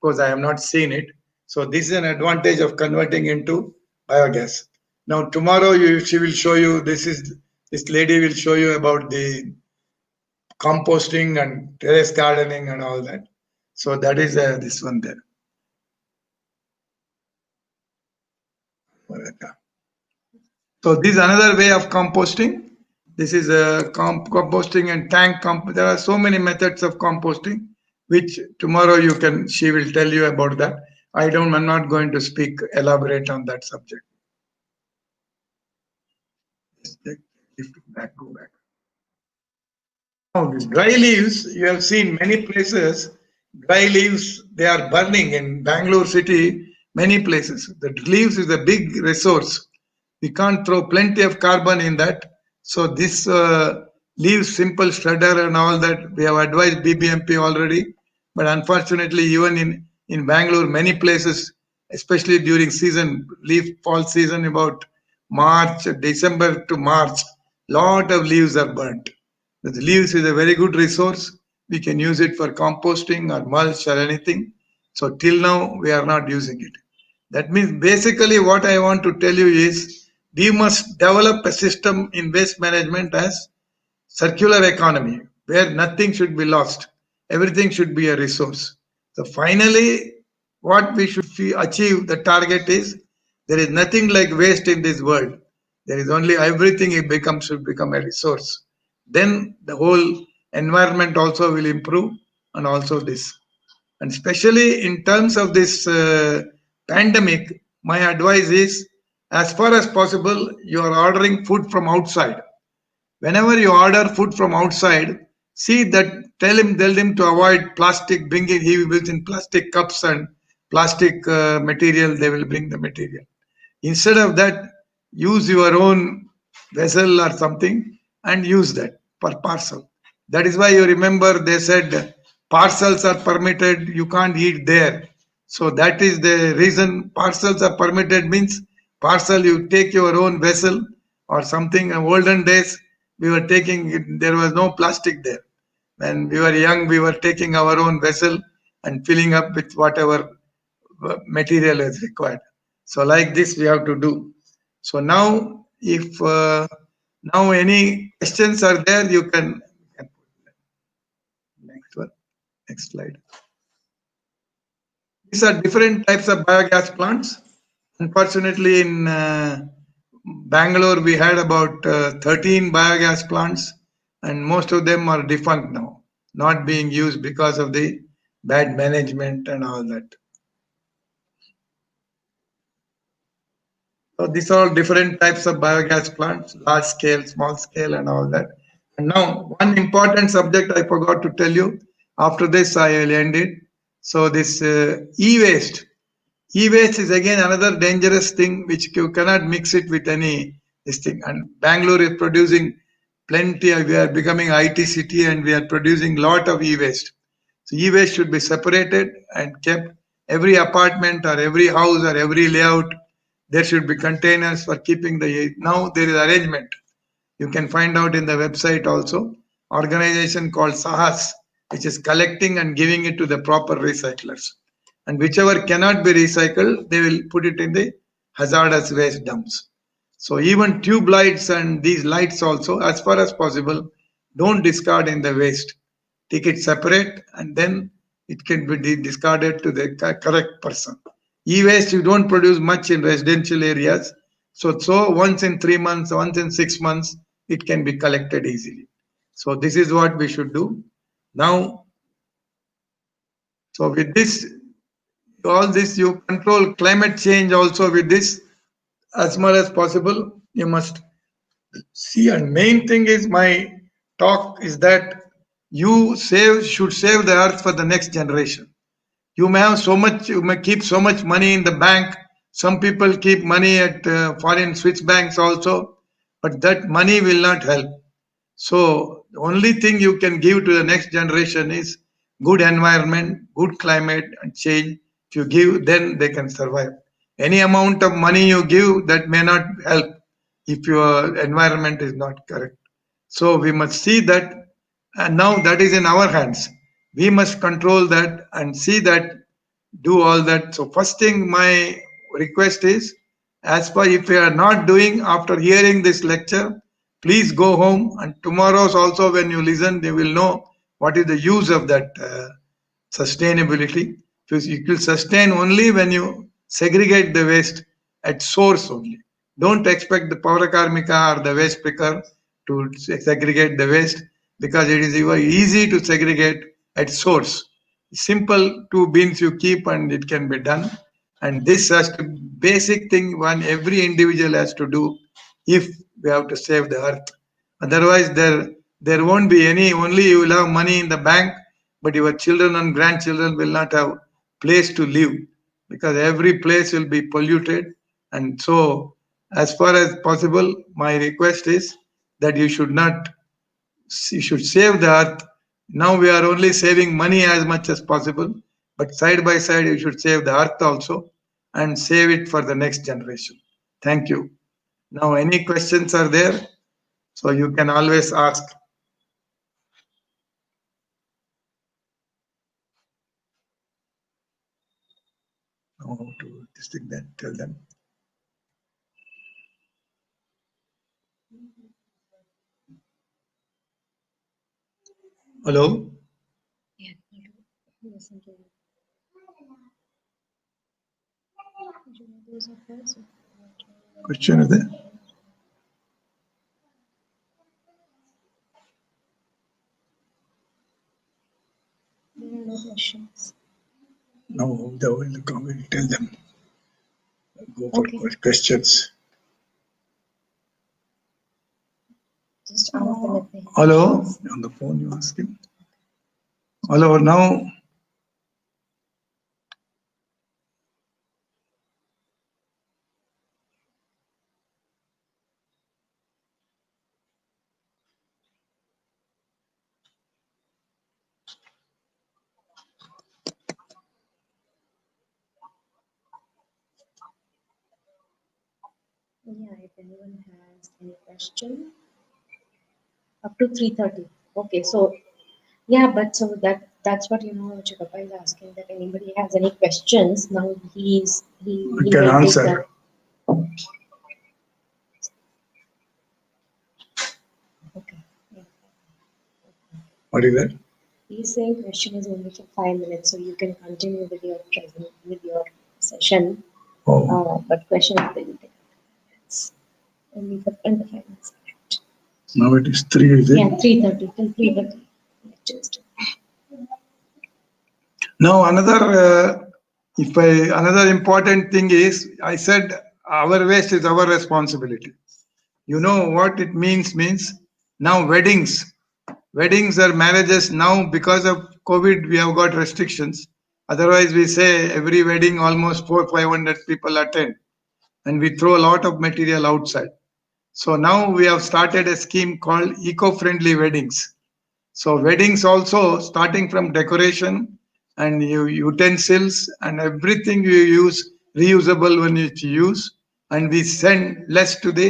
Speaker 2: because I have not seen it. So this is an advantage of converting into biogas. Now tomorrow she will show you, this lady will show you about the composting and terrace gardening and all that. So that is this one there. So this is another way of composting. This is a composting and tank There are so many methods of composting, which tomorrow she will tell you about that. I'm not going to elaborate on that subject. Go back. Now, dry leaves, you have seen many places, dry leaves, they are burning in Bangalore city, many places. The leaves is a big resource. We can't throw plenty of carbon in that. So this leaves simple shredder and all that, we have advised BBMP already. But unfortunately, even in Bangalore, many places, especially during fall season, about December to March, lot of leaves are burnt. The leaves is a very good resource. We can use it for composting or mulch or anything. So till now, we are not using it. That means basically what I want to tell you is we must develop a system in waste management as circular economy where nothing should be lost. Everything should be a resource. So finally, what we should achieve, the target is there is nothing like waste in this world. There is only everything should become a resource. then the whole environment also will improve, and also this. And especially in terms of this pandemic, my advice is, as far as possible, you are ordering food from outside. Whenever you order food from outside, see that tell him to avoid plastic. Bring it. He will in plastic cups and plastic material. They will bring the material. Instead of that, use your own vessel or something and use that for parcel. That is why you remember they said parcels are permitted, you can't eat there. So that is the reason parcels are permitted, means parcel you take your own vessel or something. In olden days, we were taking it, there was no plastic there. When we were young, we were taking our own vessel and filling up with whatever material is required. So like this we have to do. So now if now any questions are there, you can next one, next slide. These are different types of biogas plants. Unfortunately, in Bangalore, we had about 13 biogas plants, and most of them are defunct now, not being used because of the bad management and all that. So these are all different types of biogas plants, large scale, small scale, and all that. And now, one important subject I forgot to tell you. After this, I will end it. So this e-waste. E-waste is again another dangerous thing which you cannot mix it with any this thing. And Bangalore is producing plenty. We are becoming IT city, and we are producing lot of e-waste. So e-waste should be separated and kept. Every apartment or every house or every layout, there should be containers for keeping the. Now there is arrangement. You can find out in the website also. Organization called Sahas, which is collecting and giving it to the proper recyclers. And whichever cannot be recycled, they will put it in the hazardous waste dumps. So even tube lights and these lights also, as far as possible, don't discard in the waste. Take it separate, and then it can be discarded to the correct person. E-waste you don't produce much in residential areas. So once in 3 months, once in 6 months, it can be collected easily. So this is what we should do. Now, so with this, all this you control climate change also with this as much as possible. You must see, and main thing is my talk is that you should save the earth for the next generation. You may have so much, you may keep so much money in the bank. Some people keep money at foreign Swiss banks also, but that money will not help. So the only thing you can give to the next generation is good environment, good climate and change. If you give, then they can survive. Any amount of money you give, that may not help if your environment is not correct. So we must see that, and now that is in our hands. We must control that and see that, do all that. So first thing my request is, as per if you are not doing after hearing this lecture, please go home, and tomorrow's also when you listen, they will know what is the use of that sustainability. Because you will sustain only when you segregate the waste at source only. Don't expect the Paura Karmika or the waste picker to segregate the waste, because it is easy to segregate at source. Simple 2 bins you keep and it can be done. And this has to basic thing one every individual has to do if we have to save the earth. Otherwise, there won't be any. Only you will have money in the bank, but your children and grandchildren will not have place to live, because every place will be polluted. And so, as far as possible, my request is that you should save the earth. Now we are only saving money as much as possible, but side by side, you should save the earth also and save it for the next generation. Thank you. Now, any questions are there? So you can always ask. How to distinct that, tell them. Hello?
Speaker 3: Yeah. Listen to you. Those are first.
Speaker 2: Question is there?
Speaker 3: questions.
Speaker 2: No, they will tell them. Go for
Speaker 3: Okay.
Speaker 2: questions.
Speaker 3: Just ask them if they have
Speaker 2: Hello?
Speaker 3: questions.
Speaker 2: On the phone, you ask him. Hello, now.
Speaker 3: Yeah, if anyone has any question, up to 3:30. Okay, so yeah, but so that's what Chikappa is asking, that anybody has any questions. Now he
Speaker 2: Can
Speaker 3: will take
Speaker 2: answer.
Speaker 3: that. Okay. Yeah.
Speaker 2: What is that?
Speaker 3: He's saying question is only for 5 minutes, so you can continue with your session.
Speaker 2: Oh,
Speaker 3: But question is will take minutes. Only for 25 minutes.
Speaker 2: now it is 3, is it?
Speaker 3: Yeah, 3:30 till 3:30. Lectures.
Speaker 2: Now another important thing is, I said our waste is our responsibility. You know what it means? Means now weddings or marriages now, because of COVID we have got restrictions. Otherwise we say every wedding almost 400-500 people attend, and we throw a lot of material outside. So now we have started a scheme called eco-friendly weddings. So weddings also, starting from decoration and utensils and everything you use, reusable when you use, and we send less to the,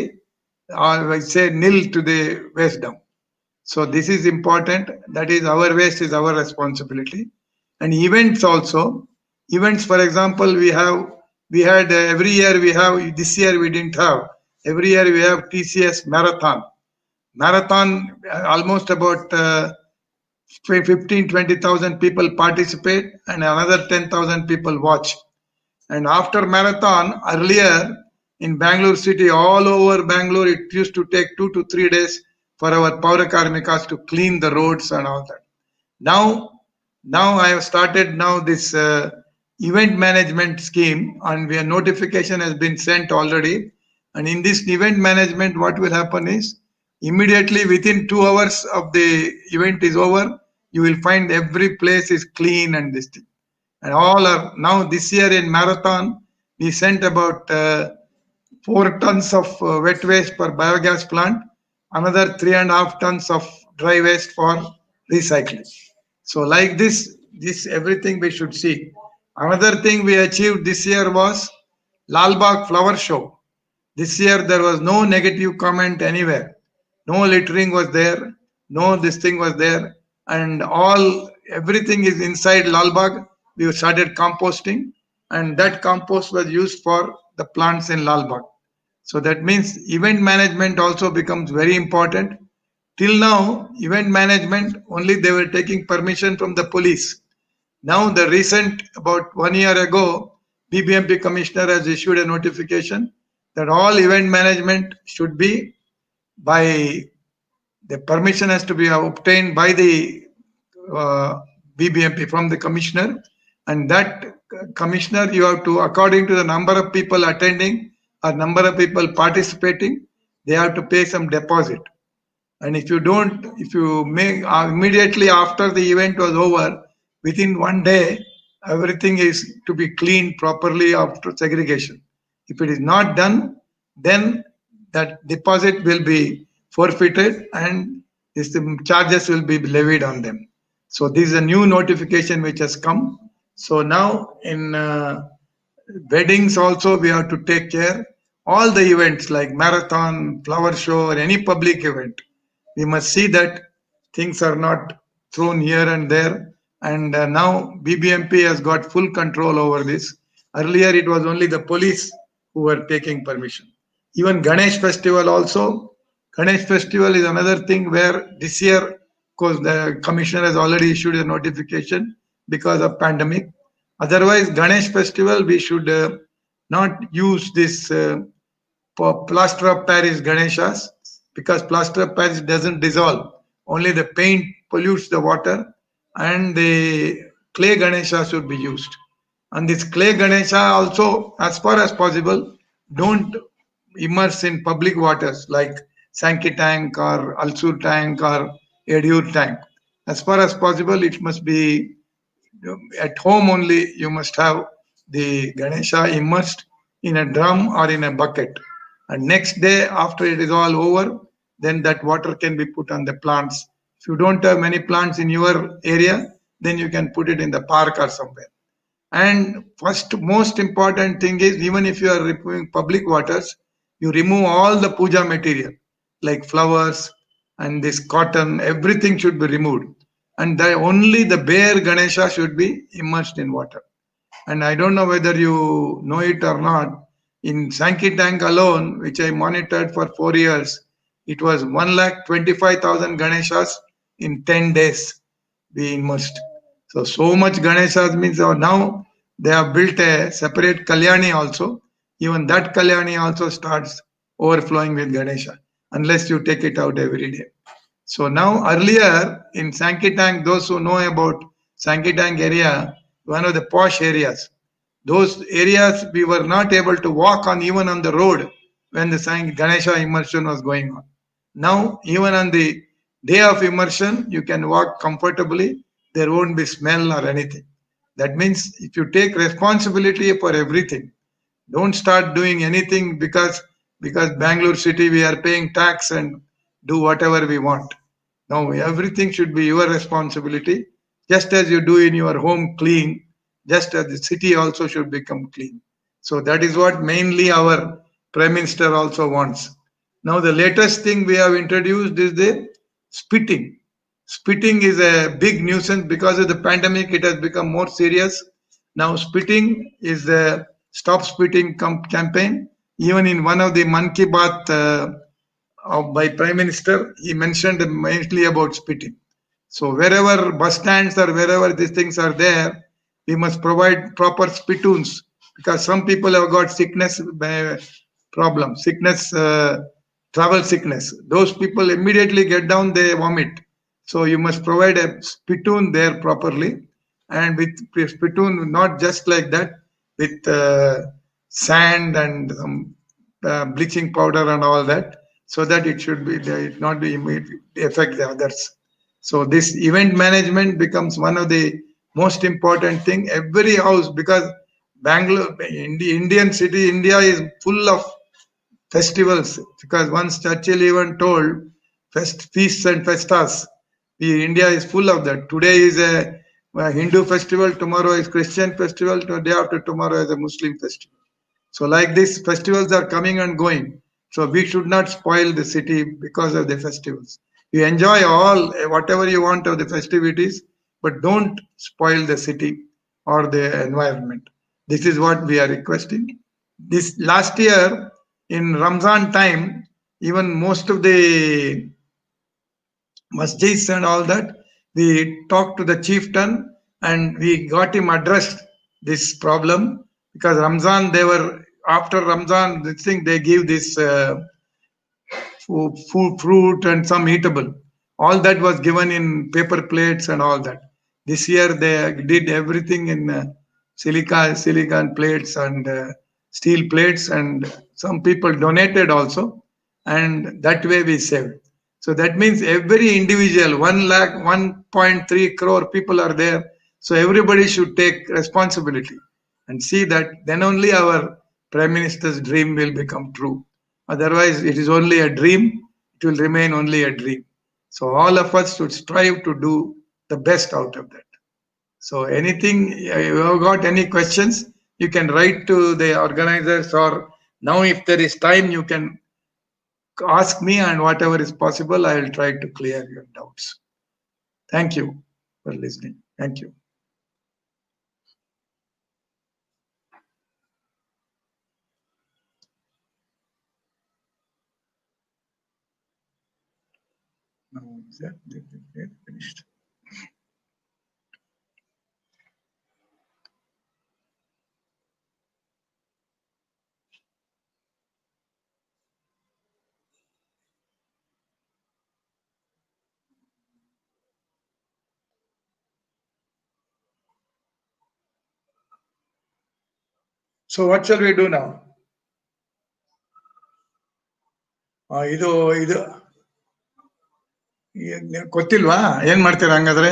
Speaker 2: or I say nil to the waste dump. So this is important. That is, our waste is our responsibility. And events also, events, for example, we had every year we have, this year we didn't have. Every year we have TCS marathon. Marathon, almost about 15-20,000 people participate and another 10,000 people watch. And after marathon, earlier in Bangalore city, all over Bangalore, it used to take 2 to 3 days for our Paura Karmikas to clean the roads and all that. Now I have started now this event management scheme, and where notification has been sent already. And in this event management, what will happen is, immediately within 2 hours of the event is over, you will find every place is clean and this thing. And all are now, this year in marathon, we sent about 4 tons of wet waste for biogas plant, another 3.5 tons of dry waste for recycling. So like this everything we should see. Another thing we achieved this year was Lalbagh flower show. This year there was no negative comment anywhere. No littering was there. No this thing was there. And everything is inside Lalbagh. We started composting, and that compost was used for the plants in Lalbagh. So that means event management also becomes very important. Till now, event management only they were taking permission from the police. Now the recent, about 1 year ago, BBMP commissioner has issued a notification that all event management should be by, the permission has to be obtained by the uh, BBMP from the commissioner, and that commissioner, you have to, according to the number of people attending or number of people participating, they have to pay some deposit. And if you don't, if you make immediately after the event was over, within 1 day, everything is to be cleaned properly after segregation. If it is not done, then that deposit will be forfeited and the charges will be levied on them. So this is a new notification which has come. So now in weddings also we have to take care. All the events like marathon, flower show, or any public event, we must see that things are not thrown here and there. And now BBMP has got full control over this. Earlier it was only the police who were taking permission. Even Ganesh festival also. Ganesh festival is another thing where this year, because the commissioner has already issued a notification because of pandemic. Otherwise, Ganesh festival we should not use this plaster of Paris Ganeshas, because plaster of Paris doesn't dissolve. Only the paint pollutes the water and the clay Ganesha should be used. And this clay Ganesha also, as far as possible, don't immerse in public waters like Sankey tank or Alsur tank or Edur tank. As far as possible, it must be at home only. You must have the Ganesha immersed in a drum or in a bucket. And next day, after it is all over, then that water can be put on the plants. If you don't have many plants in your area, then you can put it in the park or somewhere. And first, most important thing is, even if you are removing public waters, you remove all the puja material like flowers and this cotton, everything should be removed. And only the bare Ganesha should be immersed in water. And I don't know whether you know it or not. In Sankey tank alone, which I monitored for 4 years, it was 1,25,000 Ganeshas in 10 days be immersed. So much Ganeshas means now they have built a separate Kalyani also. Even that Kalyani also starts overflowing with Ganesha unless you take it out every day. So now earlier in Sankey tank, those who know about Sankey tank area, one of the posh areas, those areas we were not able to walk on even on the road when the Ganesha immersion was going on. Now, even on the day of immersion, you can walk comfortably. There won't be smell or anything. That means if you take responsibility for everything, don't start doing anything because Bangalore city we are paying tax and do whatever we want. No, everything should be your responsibility. Just as you do in your home clean, just as the city also should become clean. So that is what mainly our Prime Minister also wants. Now the latest thing we have introduced is the spitting. Spitting is a big nuisance because of the pandemic. It has become more serious. Now spitting is the stop spitting campaign. Even in one of the Man Ki Baat by Prime Minister, he mentioned mainly about spitting. So wherever bus stands or wherever these things are there, we must provide proper spittoons because some people have got sickness problem, sickness, travel sickness. Those people immediately get down, they vomit. So you must provide a spittoon there properly, and with spittoon not just like that, with sand and bleaching powder and all that, so that it should be it not be affect the others. So this event management becomes one of the most important thing. Every house, because Bangalore, Indian city, India is full of festivals. Because once Churchill even told, feasts and festas. India is full of that. Today is a Hindu festival, tomorrow is Christian festival, day after tomorrow is a Muslim festival. So like this, festivals are coming and going. So we should not spoil the city because of the festivals. You enjoy all whatever you want of the festivities, but don't spoil the city or the environment. This is what we are requesting. This last year in Ramzan time, even most of the masjids and all that, we talked to the chieftain and we got him addressed this problem because Ramzan, they were after Ramzan, this thing they give this food, fruit and some eatable. All that was given in paper plates and all that. This year they did everything in silicon plates and steel plates, and some people donated also, and that way we saved. So that means every individual, 1 lakh, 1.3 crore people are there. So everybody should take responsibility and see that then only our Prime Minister's dream will become true. Otherwise, it is only a dream, it will remain only a dream. So all of us should strive to do the best out of that. So anything, you have got any questions, you can write to the organizers, or now if there is time, you can ask me, and whatever is possible, I will try to clear your doubts. Thank you for listening. Thank you. Now, is that finished? So what shall we do now? ಇದು ಇದು ಗೊತ್ತಿಲ್ವಾ ಏನ್ ಮಾಡ್ತೀರಾ ಹಂಗಾದ್ರೆ?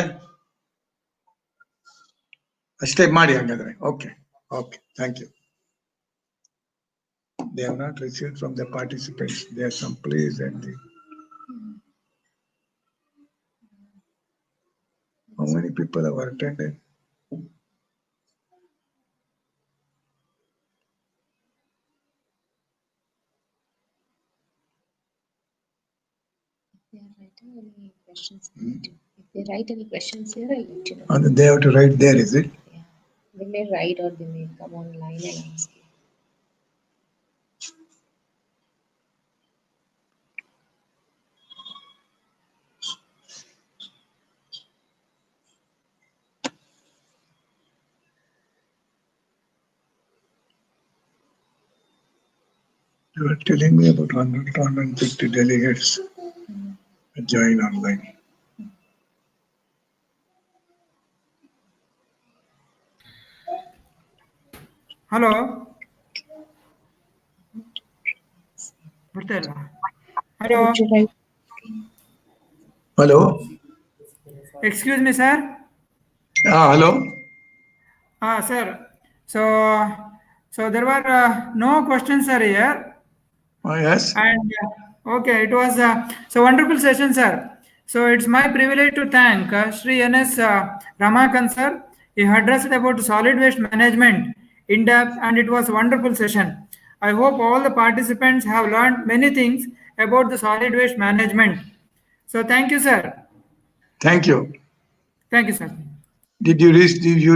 Speaker 2: ಅಷ್ಟೇ ಮಾಡಿ ಹಂಗಾದ್ರೆ. Okay okay, thank you. They have not received from the participants. There are some please and how many people have attended?
Speaker 3: If they are writing any questions, if they write any questions here, I'll let you know.
Speaker 2: And they have to write there, is it?
Speaker 3: Yeah, they may write or they may come online and ask you.
Speaker 2: You were telling me about 150 delegates join online.
Speaker 1: Hello, ಬರ್ತಾ ಇಲ್ವಾ? Hello,
Speaker 3: Would you write?
Speaker 2: Hello?
Speaker 1: Excuse me sir.
Speaker 2: Hello?
Speaker 1: Sir. So there were no questions, sir, here.
Speaker 2: Yes?
Speaker 1: And okay, it was so wonderful session, sir. So it's my privilege to thank Sri N.S. Ramakan, sir. He addressed about solid waste management in depth, and it was a wonderful session. I hope all the participants have learned many things about the solid waste management. So thank you, sir.
Speaker 2: Thank you.
Speaker 1: Thank you, sir.
Speaker 2: Did you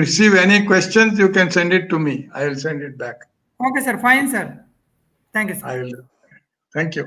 Speaker 2: receive any questions? You can send it to me. I will send it back.
Speaker 1: Okay, sir. Fine, sir. Thank you, sir.
Speaker 2: I will. Thank you.